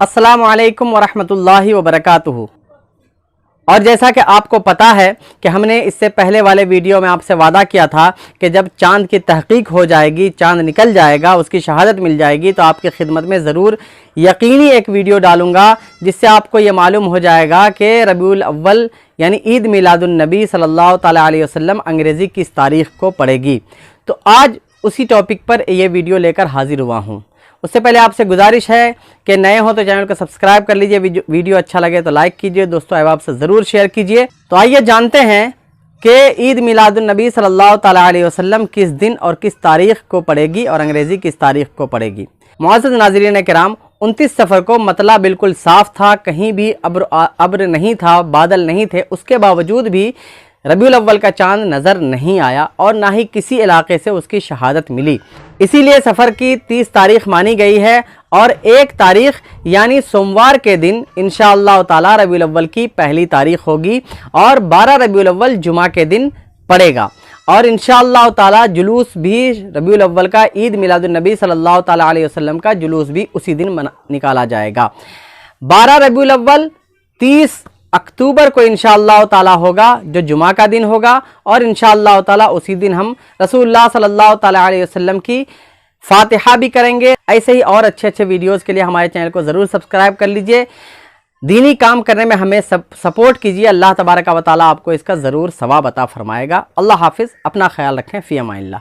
अस्सलामु अलैकुम वरहमतुल्लाहि वबरकातुहू। और जैसा कि आपको पता है कि हमने इससे पहले वाले वीडियो में आपसे वादा किया था कि जब चाँद की तहकीक हो जाएगी, चाँद निकल जाएगा, उसकी शहादत मिल जाएगी, तो आपकी खिदमत में ज़रूर यकीनी एक वीडियो डालूँगा जिससे आपको ये मालूम हो जाएगा कि रबीउल अव्वल यानी ईद मिलादुन नबी सल्लल्लाहु तआला अलैहि वसल्लम अंग्रेज़ी किस तारीख़ को पड़ेगी। तो आज उसी टॉपिक पर ये वीडियो लेकर हाजिर हुआ हूँ। उससे पहले आपसे गुजारिश है कि नए हो तो चैनल को सब्सक्राइब कर लीजिए, वीडियो अच्छा लगे तो लाइक कीजिए, दोस्तों अहबाब से ज़रूर शेयर कीजिए। तो आइए जानते हैं कि ईद मिलादुन नबी सल्लल्लाहु तआला अलैहि वसल्लम किस दिन और किस तारीख़ को पड़ेगी और अंग्रेज़ी किस तारीख़ को पड़ेगी। मुअज़्ज़ज़ नाज़रीन किराम, 29 सफ़र को मतला बिल्कुल साफ़ था, कहीं भी अब्र नहीं था, बादल नहीं थे, उसके बावजूद भी रबीउल अव्वल का चाँद नज़र नहीं आया और ना ही किसी इलाके से उसकी शहादत मिली। इसीलिए सफ़र की 30 तारीख़ मानी गई है और 1 तारीख़ यानी सोमवार के दिन इंशाअल्लाह ताला रबीउल अव्वल की पहली तारीख़ होगी और 12 रबीउल अव्वल जुमा के दिन पड़ेगा। और इंशाअल्लाह ताला जुलूस भी रबीउल अव्वल का, ईद मिलादुन नबी सल्लल्लाहु तआला अलैहि वसल्लम का जुलूस भी उसी दिन निकाला जाएगा। 12 रबीउल अव्वल 30 अक्टूबर को इंशाअल्लाह ताला होगा, जो जुमा का दिन होगा, और इंशाअल्लाह ताला उसी दिन हम रसूलुल्लाह सल्लल्लाहु तआला अलैहि वसल्लम की फातिहा भी करेंगे। ऐसे ही और अच्छे वीडियोस के लिए हमारे चैनल को ज़रूर सब्सक्राइब कर लीजिए, दीनी काम करने में हमें सपोर्ट कीजिए। अल्लाह तबारक व तआला आपको इसका ज़रूर सवाब अता फरमाएगा। अल्लाह हाफिज़, अपना ख्याल रखें, फ़ी अमानिल्लाह।